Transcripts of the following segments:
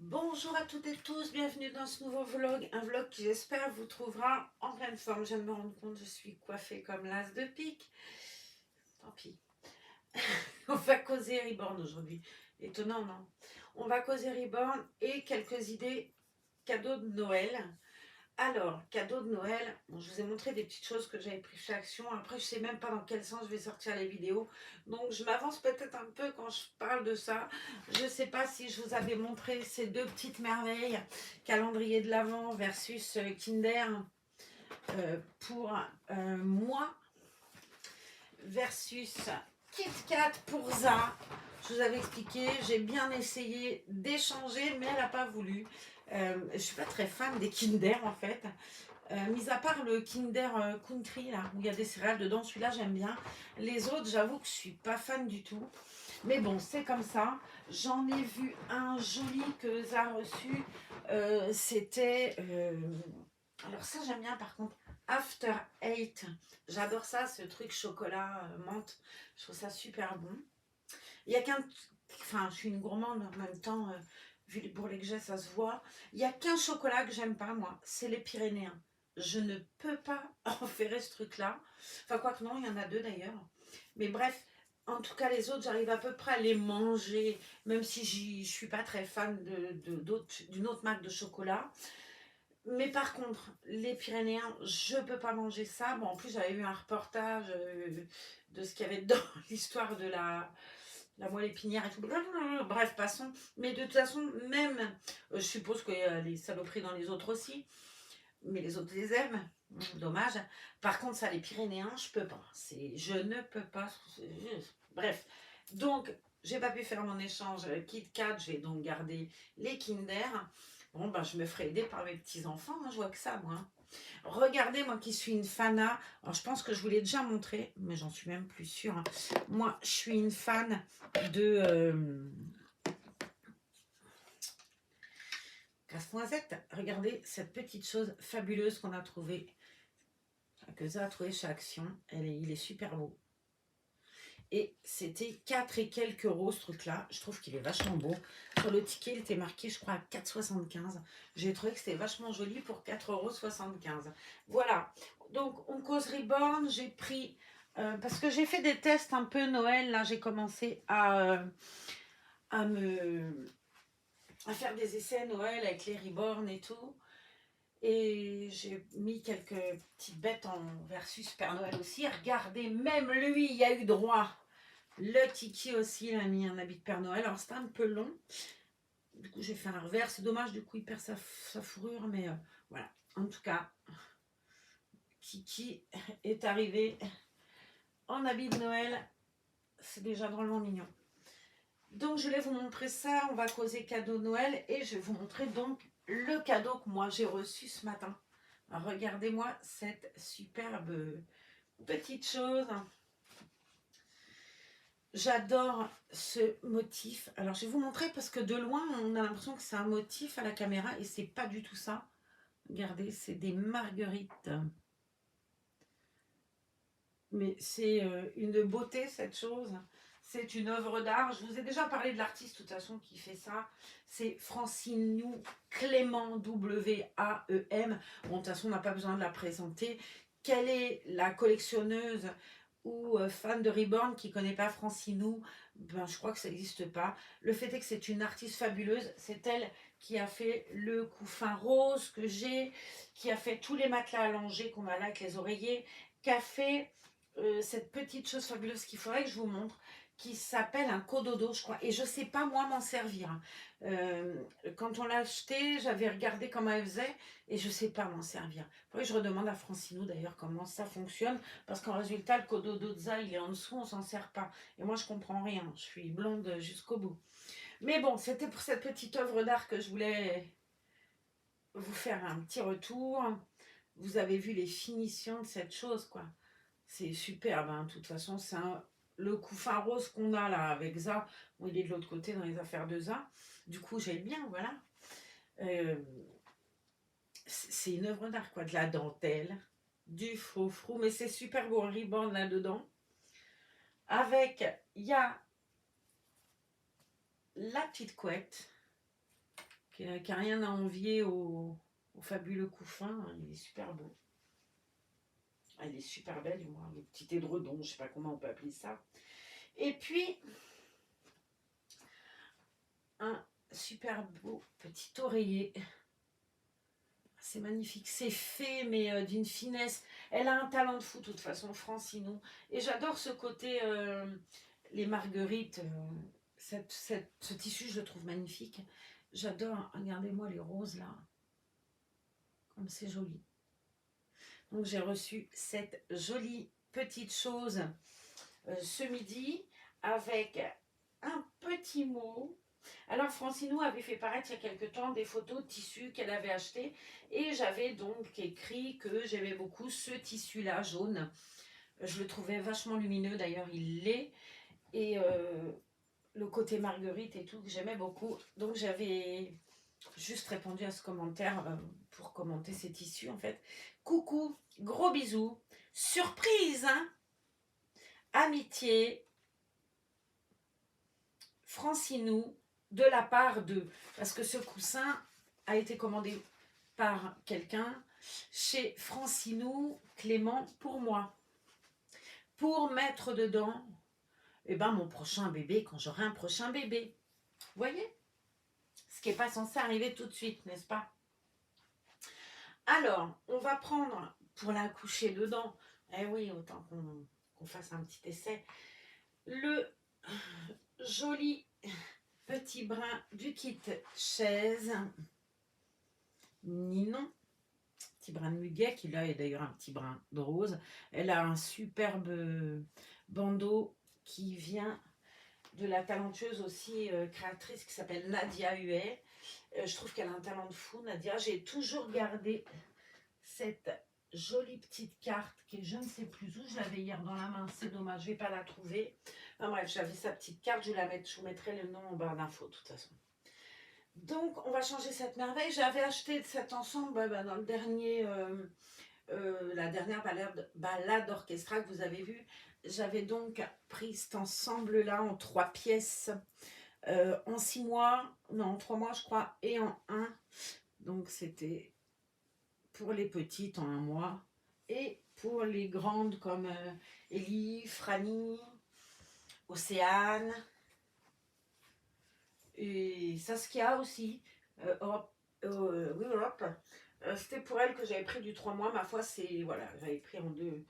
Bonjour à toutes et tous, bienvenue dans ce nouveau vlog, un vlog qui j'espère vous trouvera en pleine forme. Je viens de me rendre compte, je suis coiffée comme l'as de pique. Tant pis. On va causer Reborn aujourd'hui. Étonnant, non? On va causer Reborn et quelques idées cadeaux de Noël. Alors, cadeau de Noël, bon, je vous ai montré des petites choses que j'avais pris chez Action. Après, je sais même pas dans quel sens je vais sortir les vidéos. Donc, je m'avance peut-être un peu quand je parle de ça. Je sais pas si je vous avais montré ces deux petites merveilles. Calendrier de l'Avent versus Kinder pour moi versus Kit Kat pour Za. Je vous avais expliqué, j'ai bien essayé d'échanger, mais elle n'a pas voulu. Je suis pas très fan des Kinder en fait. Mis à part le Kinder Country, là, où il y a des céréales dedans, celui-là j'aime bien. Les autres, j'avoue que je suis pas fan du tout. Mais bon, c'est comme ça. J'en ai vu un joli que Za a reçu. C'était... alors ça, j'aime bien par contre. After Eight. J'adore ça, ce truc chocolat menthe. Je trouve ça super bon. Il y a qu'un... Enfin, je suis une gourmande en même temps. Vu les bourrelets que j'ai, ça se voit. Il n'y a qu'un chocolat que j'aime pas, moi. C'est les Pyrénéens. Je ne peux pas enferrer ce truc-là. Enfin, quoi que non, il y en a deux d'ailleurs. Mais bref, en tout cas, les autres, j'arrive à peu près à les manger. Même si je suis pas très fan d'une autre marque de chocolat. Mais par contre, les Pyrénéens, je peux pas manger ça. Bon, en plus, j'avais vu un reportage de ce qu'il y avait dedans, l'histoire de la moelle épinière et tout. Bref, passons. Mais de toute façon, même, je suppose qu'il y a les saloperies dans les autres aussi, mais les autres les aiment. Dommage. Par contre, ça, les Pyrénéens, je peux pas. Je ne peux pas. Bref. Donc, j'ai pas pu faire mon échange Kit Kat. Je vais donc garder les Kinder. Bon, ben, je me ferai aider par mes petits-enfants. Hein, je vois que ça, moi. Regardez, moi qui suis une fana. Alors, je pense que je vous l'ai déjà montré, mais j'en suis même plus sûre. Hein. Moi, je suis une fan de casse-noisette. Regardez cette petite chose fabuleuse qu'on a trouvée, que ça a trouvé chez Action. Il est super beau. Et c'était 4 et quelques euros ce truc-là. Je trouve qu'il est vachement beau. Sur le ticket, il était marqué, je crois, à 4,75 €. J'ai trouvé que c'était vachement joli pour 4,75 €. Voilà. Donc, on cause Reborn. J'ai pris... parce que j'ai fait des tests un peu Noël. Là, j'ai commencé à faire des essais Noël avec les Reborn et tout. Et j'ai mis quelques petites bêtes en versus Père Noël aussi. Regardez, même lui, il y a eu droit. Le Tiki aussi, il a mis un habit de Père Noël. Alors, c'était un peu long. Du coup, j'ai fait un revers. C'est dommage, du coup, il perd sa fourrure. Mais voilà. En tout cas, Kiki est arrivé en habit de Noël. C'est déjà drôlement mignon. Donc, je vais vous montrer ça. On va causer cadeau de Noël. Et je vais vous montrer donc le cadeau que moi, j'ai reçu ce matin. Regardez-moi cette superbe petite chose. J'adore ce motif. Alors, je vais vous montrer parce que de loin, on a l'impression que c'est un motif à la caméra et c'est pas du tout ça. Regardez, c'est des marguerites. Mais c'est une beauté, cette chose. C'est une œuvre d'art. Je vous ai déjà parlé de l'artiste, de toute façon, qui fait ça. C'est Francine Clément, W-A-E-M. Bon, de toute façon, on n'a pas besoin de la présenter. Quelle est la collectionneuse ou fan de Reborn qui ne connaît pas Francinou? Ben, je crois que ça n'existe pas. Le fait est que c'est une artiste fabuleuse. C'est elle qui a fait le couffin rose que j'ai, qui a fait tous les matelas allongés qu'on a là avec les oreillers, qui a fait cette petite chose fabuleuse qu'il faudrait que je vous montre, qui s'appelle un cododo, je crois. Et je ne sais pas, moi, m'en servir. Quand on l'a acheté, j'avais regardé comment elle faisait et je ne sais pas m'en servir. Il faudrait que je redemande à Francinou, d'ailleurs, comment ça fonctionne. Parce qu'en résultat, le cododo de ça, il est en dessous, on ne s'en sert pas. Et moi, je ne comprends rien. Je suis blonde jusqu'au bout. Mais bon, c'était pour cette petite œuvre d'art que je voulais vous faire un petit retour. Vous avez vu les finitions de cette chose, quoi. C'est superbe, hein. De toute façon, c'est le couffin rose qu'on a là avec ça. Bon, il est de l'autre côté dans les affaires de ça. Du coup, j'ai le bien, voilà. C'est une œuvre d'art, quoi. De la dentelle, du froufrou, mais c'est super beau, un ribbon là-dedans. Avec, il y a la petite couette, qui a rien à envier au fabuleux couffin. Il est super beau. Elle est super belle, du moins, le petit édredon, je ne sais pas comment on peut appeler ça. Et puis, un super beau petit oreiller. C'est magnifique, c'est fait, mais d'une finesse. Elle a un talent de fou, de toute façon, Francinou. Et j'adore ce côté, les marguerites. Ce tissu, je le trouve magnifique. J'adore, regardez-moi les roses là. Comme c'est joli. Donc j'ai reçu cette jolie petite chose ce midi avec un petit mot. Alors Francinou avait fait paraître il y a quelque temps des photos de tissus qu'elle avait acheté et j'avais donc écrit que j'aimais beaucoup ce tissu là jaune. Je le trouvais vachement lumineux, d'ailleurs il l'est, et le côté marguerite et tout que j'aimais beaucoup. Donc j'avais juste répondu à ce commentaire pour commenter ces tissus en fait. Coucou, gros bisous, surprise hein. Amitié, Francinou, de la part de... Parce que ce coussin a été commandé par quelqu'un chez Francinou Clément pour moi. Pour mettre dedans, eh ben, mon prochain bébé, quand j'aurai un prochain bébé. Vous voyez? Ce qui n'est pas censé arriver tout de suite, n'est-ce pas? Alors, on va prendre, pour la coucher dedans, eh oui, autant qu'on fasse un petit essai, le joli petit brin du kit chaise Ninon, petit brin de muguet qui là est d'ailleurs un petit brin de rose. Elle a un superbe bandeau qui vient de la talentueuse aussi créatrice qui s'appelle Nadia Huet. Je trouve qu'elle a un talent de fou, Nadia. J'ai toujours gardé cette jolie petite carte qui est je ne sais plus où. Je l'avais hier dans la main, c'est dommage, je ne vais pas la trouver. Enfin bref, j'avais sa petite carte, je vous mettrai le nom en barre d'infos de toute façon. Donc, on va changer cette merveille. J'avais acheté cet ensemble dans le dernier, la dernière balade orchestrale que vous avez vue. J'avais donc pris cet ensemble-là en 3 pièces, en 6 mois, non, en 3 mois, je crois, et en 1. Donc, c'était pour les petites en 1 mois et pour les grandes comme Ellie, Franny, Océane. Et Saskia aussi, Europe, oui, Europe. C'était pour elle que j'avais pris du 3 mois. Ma foi, c'est voilà, j'avais pris en deux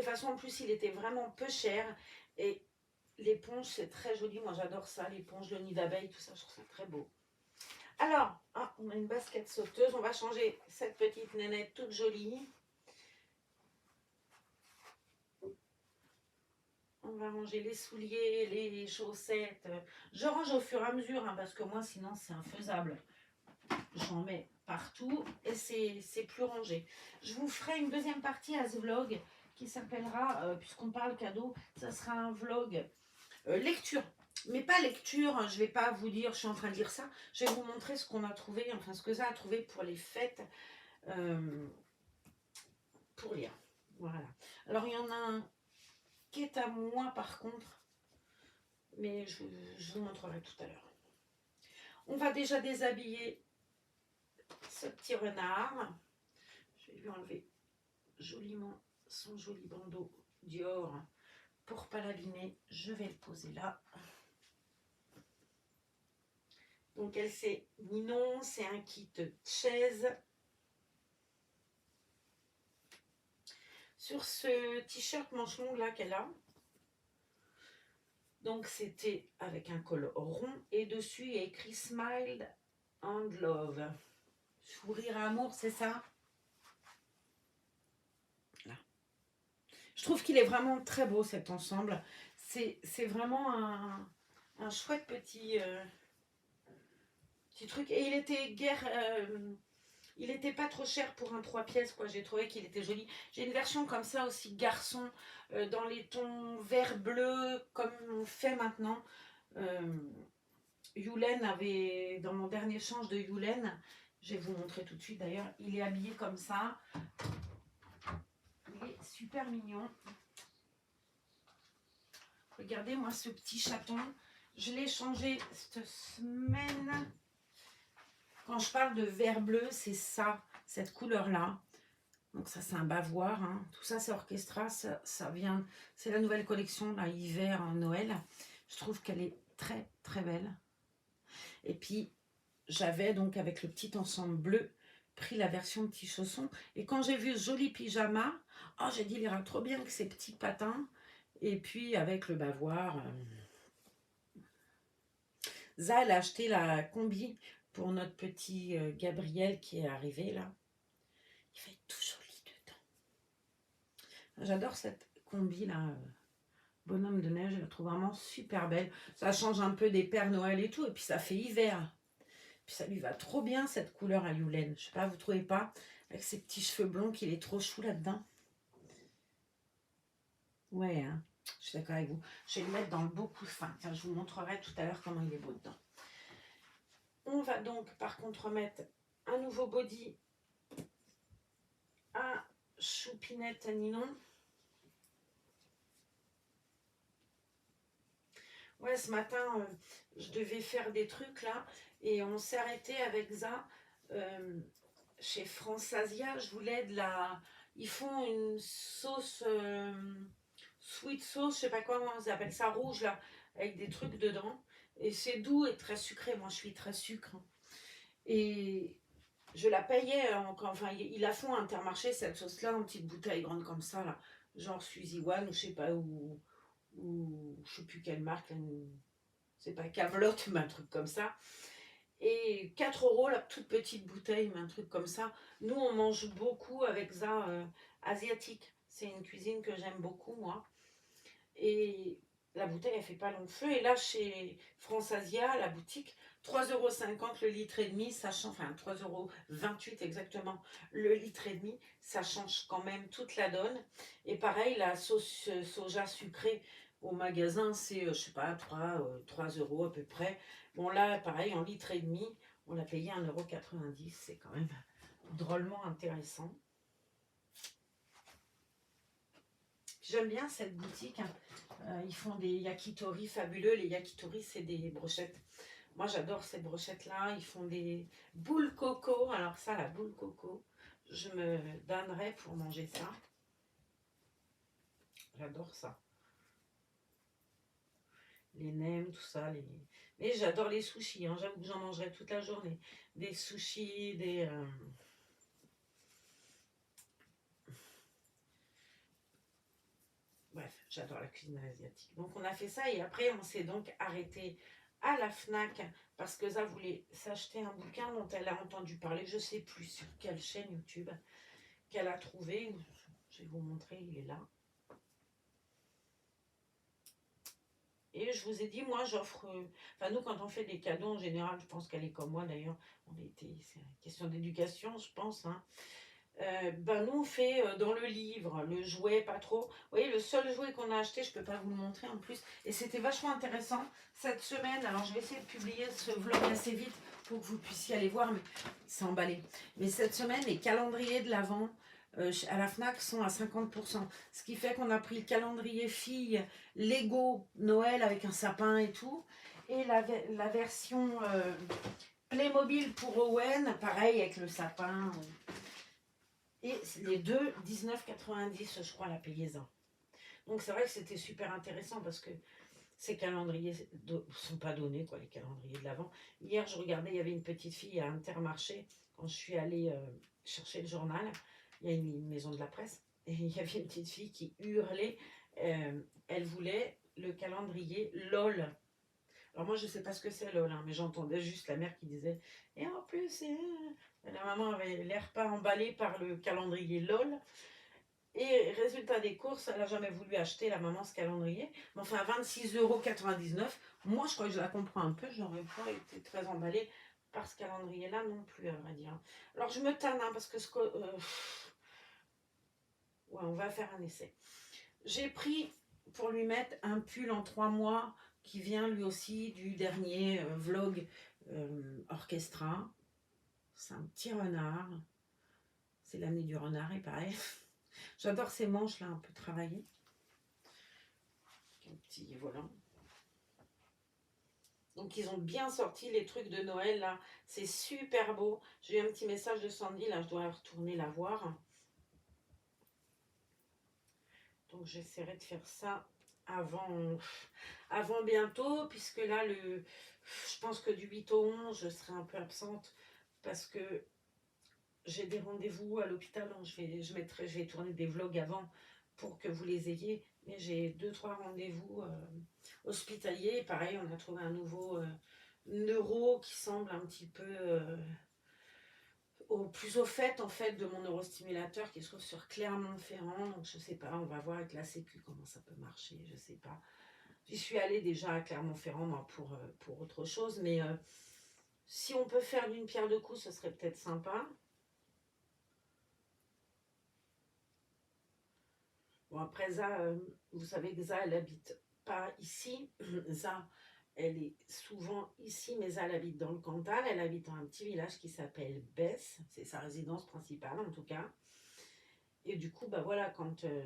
façons. En plus, il était vraiment peu cher. Et l'éponge, c'est très joli. Moi, j'adore ça, l'éponge, le nid d'abeille, tout ça, je trouve ça très beau. Alors, on a une basket sauteuse. On va changer cette petite nénette toute jolie. On va ranger les souliers, les chaussettes. Je range au fur et à mesure, hein, parce que moi, sinon, c'est infaisable. J'en mets partout et c'est plus rangé. Je vous ferai une deuxième partie à ce vlog qui s'appellera, puisqu'on parle cadeau, ça sera un vlog lecture. Mais pas lecture, je vais pas vous dire, je suis en train de lire ça. Je vais vous montrer ce qu'on a trouvé, enfin ce que ça a trouvé pour les fêtes, pour lire. Voilà. Alors il y en a un qui est à moi par contre, mais je vous montrerai tout à l'heure. On va déjà déshabiller ce petit renard. Je vais lui enlever joliment son joli bandeau Dior pour pas l'abîmer. Je vais le poser là. Donc elle c'est Ninon, c'est un kit chaise. Sur ce t-shirt manche longue là qu'elle a, donc c'était avec un col rond et dessus il y a écrit Smile and Love. Sourire à amour, c'est ça? Là. Je trouve qu'il est vraiment très beau cet ensemble. C'est vraiment un chouette petit truc. Et il était il était pas trop cher pour un 3 pièces, quoi. J'ai trouvé qu'il était joli. J'ai une version comme ça aussi, garçon, dans les tons vert-bleu, comme on fait maintenant. Yulen avait, dans mon dernier change de Yulen, je vais vous montrer tout de suite d'ailleurs, il est habillé comme ça. Il est super mignon. Regardez, moi, ce petit chaton, je l'ai changé cette semaine. Quand je parle de vert bleu, c'est ça, cette couleur-là. Donc ça, c'est un bavoir. Hein. Tout ça, c'est Orchestra. Ça vient, c'est la nouvelle collection, là, hiver, en Noël. Je trouve qu'elle est très, très belle. Et puis, j'avais donc, avec le petit ensemble bleu, pris la version petit chausson. Et quand j'ai vu ce joli pyjama, oh, j'ai dit, il ira trop bien avec ces petits patins. Et puis, avec le bavoir... Ça, elle a acheté la combi pour notre petit Gabriel qui est arrivé là. Il va être tout joli dedans. J'adore cette combi là, bonhomme de neige, je la trouve vraiment super belle. Ça change un peu des Pères Noël et tout, et puis ça fait hiver. Puis ça lui va trop bien cette couleur à Yulène. Je sais pas, vous trouvez pas? Avec ses petits cheveux blonds, qu'il est trop chou là-dedans. Ouais, hein, je suis d'accord avec vous. Je vais le mettre dans le beau coussin. Tiens, je vous montrerai tout à l'heure comment il est beau dedans. On va donc par contre mettre un nouveau body à Choupinette à Ninon. Ouais, ce matin, je devais faire des trucs là et on s'est arrêté avec ça chez Fransasia. Je voulais de la. Ils font une sauce sweet sauce, je sais pas comment ils appellent ça, rouge là, avec des trucs dedans. Et c'est doux et très sucré. Moi, je suis très sucre. Et je la payais, enfin, ils la font à Intermarché, cette sauce-là, en petite bouteille grande comme ça, là. Genre Suzy One, ou je sais pas, ou je sais plus quelle marque, c'est pas Camelote, mais un truc comme ça. Et 4 euros la toute petite bouteille, mais un truc comme ça. Nous, on mange beaucoup avec ça asiatique. C'est une cuisine que j'aime beaucoup, moi. Et la bouteille, elle fait pas long feu. Et là, chez France Asia, la boutique, 3,50 € le litre et demi, ça change, enfin 3,28 € exactement le litre et demi, ça change quand même toute la donne. Et pareil, la sauce soja sucrée au magasin, c'est, je sais pas, 3 € à peu près. Bon là, pareil, en litre et demi, on l'a payé 1,90 €, c'est quand même drôlement intéressant. J'aime bien cette boutique, hein. Ils font des yakitori fabuleux. Les yakitori, c'est des brochettes. Moi, j'adore ces brochettes-là. Ils font des boules coco. Alors ça, la boule coco, je me donnerais pour manger ça. J'adore ça. Les nems, tout ça. Mais j'adore les sushis. Hein. J'avoue que j'en mangerai toute la journée. Des sushis, des... Bref, j'adore la cuisine asiatique. Donc on a fait ça et après on s'est donc arrêté à la FNAC parce que ça voulait s'acheter un bouquin dont elle a entendu parler, je ne sais plus sur quelle chaîne YouTube qu'elle a trouvé. Je vais vous montrer, il est là. Et je vous ai dit, moi j'offre, enfin nous quand on fait des cadeaux en général, je pense qu'elle est comme moi d'ailleurs, c'est une question d'éducation je pense, hein. Ben nous on fait dans le livre, le jouet pas trop. Vous voyez le seul jouet qu'on a acheté, je peux pas vous le montrer en plus. Et c'était vachement intéressant cette semaine. Alors je vais essayer de publier ce vlog assez vite pour que vous puissiez aller voir, mais c'est emballé. Mais cette semaine, les calendriers de l'Avent à la FNAC sont à 50%. Ce qui fait qu'on a pris le calendrier fille Lego Noël avec un sapin et tout. Et la version Playmobil pour Owen, pareil avec le sapin. Et les deux, 19,90 je crois, la payaison. Donc c'est vrai que c'était super intéressant parce que ces calendriers ne sont pas donnés, quoi, les calendriers de l'Avent. Hier, je regardais, il y avait une petite fille à Intermarché, quand je suis allée chercher le journal, il y a une maison de la presse, et il y avait une petite fille qui hurlait, elle voulait le calendrier LOL. Alors moi, je ne sais pas ce que c'est LOL, hein, mais j'entendais juste la mère qui disait, et en plus, la maman avait l'air pas emballée par le calendrier LOL. Et résultat des courses, elle n'a jamais voulu acheter la maman ce calendrier. Mais enfin, 26,99 €, moi je crois que je la comprends un peu. J'aurais pas été très emballée par ce calendrier-là non plus, à vrai dire. Alors je me tanne, hein, parce que ouais, on va faire un essai. J'ai pris pour lui mettre un pull en 3 mois qui vient lui aussi du dernier vlog Orchestra. C'est un petit renard. C'est l'année du renard, il paraît. J'adore ces manches là un peu travaillées. Un petit volant. Donc ils ont bien sorti les trucs de Noël là. C'est super beau. J'ai eu un petit message de Sandy, là je dois retourner la voir. Donc j'essaierai de faire ça avant, avant bientôt, puisque là, je pense que du 8 au 11, je serai un peu absente parce que j'ai des rendez-vous à l'hôpital. Donc je vais tourner des vlogs avant pour que vous les ayez. Mais j'ai 2-3 rendez-vous hospitaliers. Pareil, on a trouvé un nouveau neuro qui semble un petit peu plus au fait en fait de mon neurostimulateur qui se trouve sur Clermont-Ferrand. Donc je sais pas, on va voir avec la sécu comment ça peut marcher, je sais pas. J'y suis allée déjà à Clermont-Ferrand moi pour autre chose, mais si on peut faire d'une pierre deux coups, ce serait peut-être sympa. Bon après ça, vous savez que Ça elle habite pas ici. Ça elle est souvent ici, mais ça elle habite dans le Cantal. Elle habite dans un petit village qui s'appelle Besse. C'est sa résidence principale en tout cas. Et du coup, bah voilà,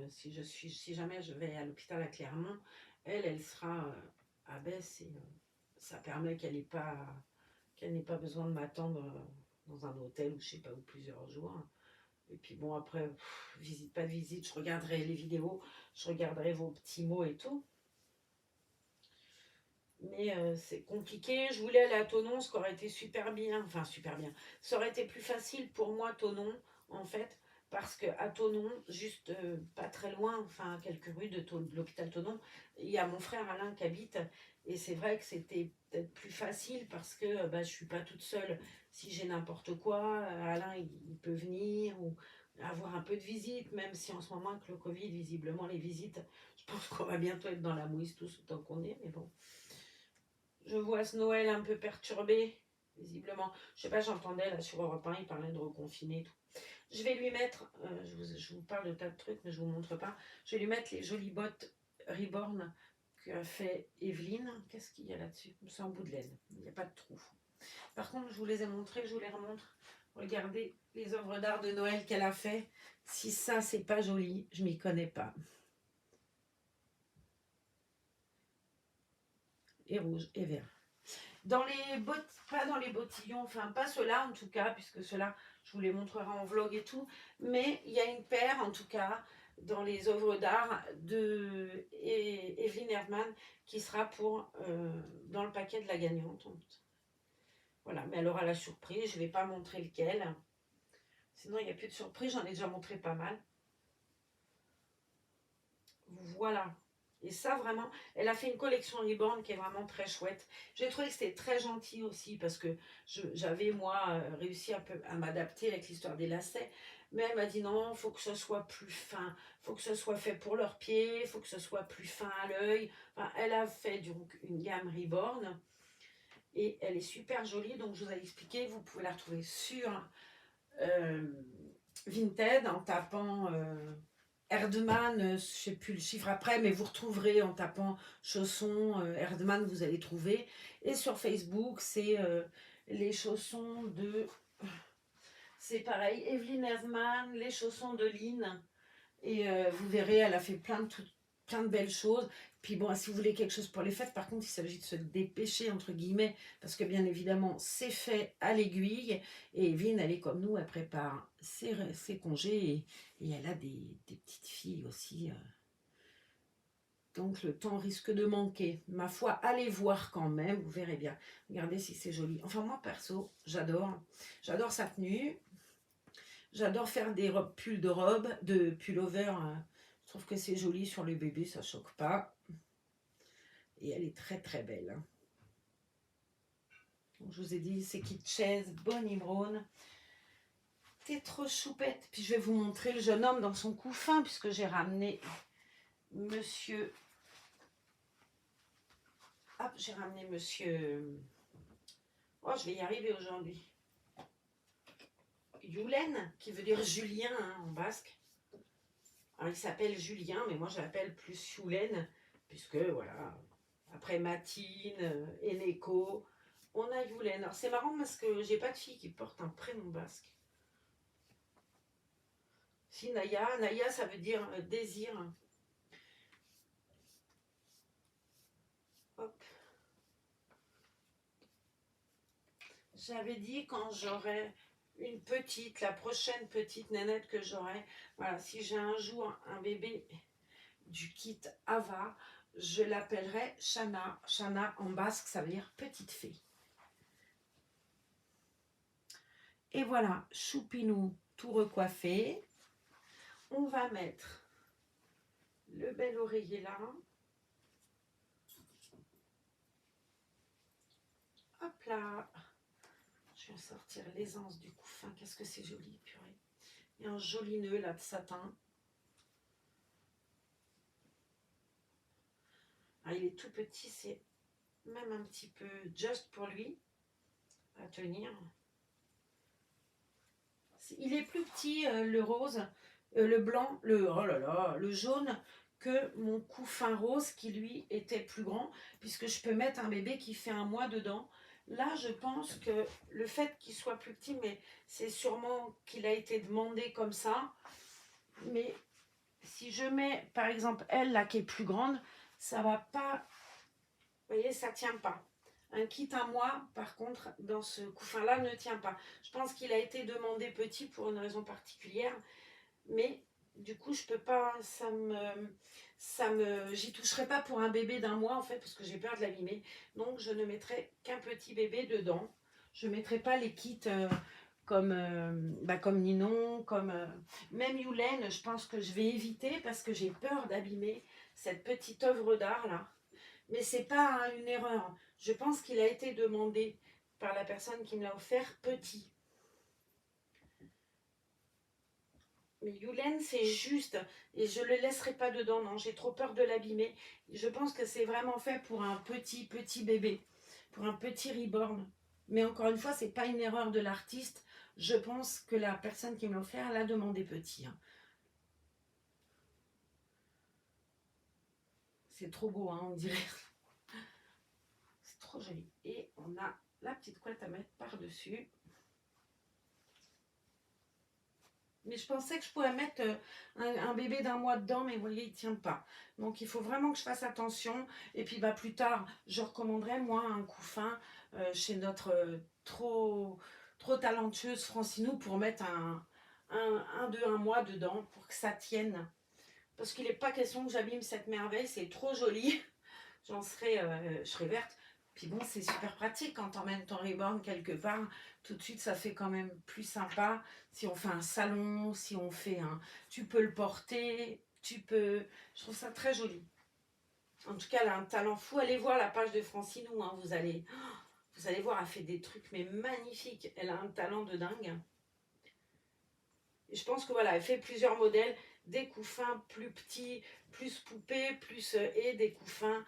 si jamais je vais à l'hôpital à Clermont, elle sera à Besse et ça permet qu'elle n'ait pas besoin de m'attendre dans un hôtel ou je sais pas où plusieurs jours. Et puis bon après, visite pas de visite, je regarderai les vidéos, je regarderai vos petits mots et tout. Mais c'est compliqué. Je voulais aller à Thonon, ce qui aurait été super bien. Enfin, super bien. Ça aurait été plus facile pour moi, Thonon, en fait, parce que à Thonon, juste pas très loin, enfin, à quelques rues de l'hôpital Thonon, il y a mon frère Alain qui habite. Et c'est vrai que c'était peut-être plus facile parce que bah, je suis pas toute seule. Si j'ai n'importe quoi, Alain, il peut venir ou avoir un peu de visite, même si en ce moment, avec le Covid, visiblement, les visites, je pense qu'on va bientôt être dans la mouise tous autant qu'on est, mais bon. Je vois ce Noël un peu perturbé, visiblement. Je sais pas, j'entendais là sur Europe 1, il parlait de reconfiner et tout. Je vais lui mettre, je vous parle de tas de trucs, mais je vous montre pas. Je vais lui mettre les jolies bottes Reborn qu'a fait Evelyne. Qu'est-ce qu'il y a là-dessus? C'est en bout de laine, il n'y a pas de trou. Par contre, je vous les ai montrées, je vous les remontre. Regardez les œuvres d'art de Noël qu'elle a fait. Si ça, c'est pas joli, je m'y connais pas. Et rouge et vert. Dans les pas dans les bottillons, enfin pas ceux-là en tout cas, puisque ceux-là, je vous les montrerai en vlog et tout, mais il y a une paire en tout cas dans les œuvres d'art de Evelyne Herrmann qui sera dans le paquet de la gagnante. Voilà, mais elle aura la surprise, je ne vais pas montrer lequel, sinon il n'y a plus de surprise, j'en ai déjà montré pas mal. Voilà. Et ça, vraiment, elle a fait une collection Reborn qui est vraiment très chouette. J'ai trouvé que c'était très gentil aussi parce que j'avais, moi, réussi à m'adapter avec l'histoire des lacets. Mais elle m'a dit non, il faut que ce soit plus fin, il faut que ce soit fait pour leurs pieds, il faut que ce soit plus fin à l'œil. Enfin, elle a fait donc une gamme Reborn et elle est super jolie. Donc, je vous ai expliqué, vous pouvez la retrouver sur Vinted en tapant... Erdmann, je ne sais plus le chiffre après, mais vous retrouverez en tapant chaussons Erdmann, vous allez trouver. Et sur Facebook, c'est les chaussons de... C'est pareil, Evelyne Erdmann, les chaussons de Lynn. Et vous verrez, elle a fait plein de belles choses. Puis bon, si vous voulez quelque chose pour les fêtes, par contre, il s'agit de se dépêcher, entre guillemets, parce que bien évidemment, c'est fait à l'aiguille. Et Evelyne, elle est comme nous, elle prépare ses congés et elle a des petites filles aussi. Donc le temps risque de manquer. Ma foi, allez voir quand même, vous verrez bien. Regardez si c'est joli. Enfin, moi, perso, j'adore. J'adore sa tenue. J'adore faire des pulls de pullover. Je trouve que c'est joli sur les bébés, ça choque pas. Et elle est très très belle. Donc, je vous ai dit, c'est Kitschez, Bonnie Brown. T'es trop choupette. Puis je vais vous montrer le jeune homme dans son couffin, puisque j'ai ramené monsieur... Hop, j'ai ramené monsieur... Oh, je vais y arriver aujourd'hui. Youlen, qui veut dire Julien hein, en basque. Alors, il s'appelle Julien, mais moi je l'appelle plus Youlen, puisque voilà, après Matine, Eneko, on a Youlen. Alors c'est marrant parce que j'ai pas de fille qui porte un prénom basque. Si Naya, Naya ça veut dire désir. Hop. J'avais dit quand j'aurai une petite, la prochaine petite nénette que j'aurai, voilà, si j'ai un jour un bébé du kit Ava, je l'appellerai Shana. Shana en basque, ça veut dire petite fée. Et voilà, choupinou tout recoiffé. On va mettre le bel oreiller là. Hop là. Je vais sortir l'aisance du couffin. Qu'est-ce que c'est joli, purée. Il y a un joli nœud là de satin. Ah, il est tout petit, c'est même un petit peu juste pour lui à tenir. Il est plus petit, le rose, le blanc, oh là là, le jaune, que mon couffin rose qui lui était plus grand, puisque je peux mettre un bébé qui fait 1 mois dedans. Là, je pense que le fait qu'il soit plus petit, mais c'est sûrement qu'il a été demandé comme ça. Mais si je mets, par exemple, elle, là, qui est plus grande, ça va pas, vous voyez, ça tient pas. Un kit à moi, par contre, dans ce couffin-là, ne tient pas. Je pense qu'il a été demandé petit pour une raison particulière, mais du coup, je peux pas, j'y toucherai pas pour un bébé d'1 mois, en fait, parce que j'ai peur de l'abîmer. Donc, je ne mettrai qu'un petit bébé dedans. Je ne mettrai pas les kits comme Ninon, même Yulène, je pense que je vais éviter parce que j'ai peur d'abîmer cette petite œuvre d'art là. Mais c'est pas une erreur. Je pense qu'il a été demandé par la personne qui me l'a offert petit. Mais Yulène, c'est juste. Et je ne le laisserai pas dedans. Non, j'ai trop peur de l'abîmer. Je pense que c'est vraiment fait pour un petit bébé. Pour un petit reborn. Mais encore une fois, c'est pas une erreur de l'artiste. Je pense que la personne qui me l'a offert l'a demandé petit. Hein. C'est trop beau, hein, on dirait. C'est trop joli. Et on a la petite couette à mettre par-dessus. Mais je pensais que je pourrais mettre un bébé d'1 mois dedans, mais vous voyez, il ne tient pas. Donc il faut vraiment que je fasse attention. Et puis plus tard, je recommanderais moi un couffin chez notre trop talentueuse Francinou pour mettre de 1 mois dedans pour que ça tienne. Parce qu'il n'est pas question que j'abîme cette merveille, c'est trop joli. Je serais verte. Puis bon, c'est super pratique quand t'emmènes ton reborn quelque part. Tout de suite, ça fait quand même plus sympa. Si on fait un salon, si on fait un... Tu peux le porter, Je trouve ça très joli. En tout cas, elle a un talent fou. Allez voir la page de Francinou. Hein, vous allez voir, elle fait des trucs mais magnifiques. Elle a un talent de dingue. Et je pense que voilà, elle fait plusieurs modèles. Des couffins plus petits, plus poupées, et des couffins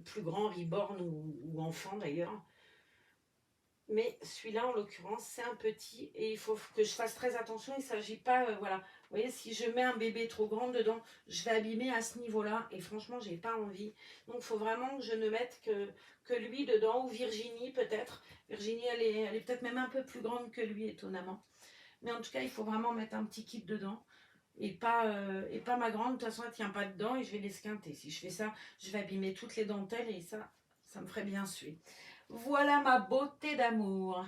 plus grands, reborn ou enfants d'ailleurs. Mais celui-là, en l'occurrence, c'est un petit et il faut que je fasse très attention. Il ne s'agit pas, voilà. Vous voyez, si je mets un bébé trop grand dedans, je vais abîmer à ce niveau-là. Et franchement, j'ai pas envie. Donc, il faut vraiment que je ne mette que lui dedans. Ou Virginie, peut-être. Virginie, elle est peut-être même un peu plus grande que lui, étonnamment. Mais en tout cas, il faut vraiment mettre un petit kit dedans. Et pas ma grande. De toute façon, elle ne tient pas dedans et je vais l'esquinter. Si je fais ça, je vais abîmer toutes les dentelles et ça me ferait bien suer. Voilà ma beauté d'amour.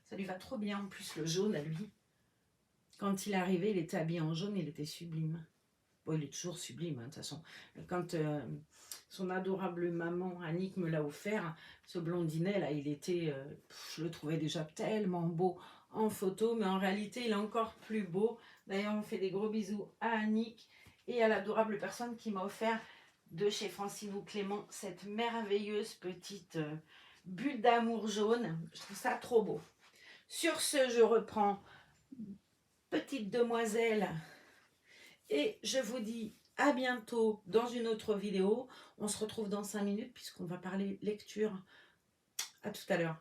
Ça lui va trop bien en plus le jaune à lui. Quand il est arrivé, il était habillé en jaune, il était sublime. Bon, il est toujours sublime, hein, de toute façon. Quand son adorable maman Annick me l'a offert, ce blondinet là, il était, je le trouvais déjà tellement beau en photo, mais en réalité, il est encore plus beau. D'ailleurs, on fait des gros bisous à Annick et à l'adorable personne qui m'a offert de chez Francinou Clément cette merveilleuse petite bulle d'amour jaune. Je trouve ça trop beau. Sur ce, je reprends petite demoiselle et je vous dis à bientôt dans une autre vidéo. On se retrouve dans 5 minutes puisqu'on va parler lecture. À tout à l'heure.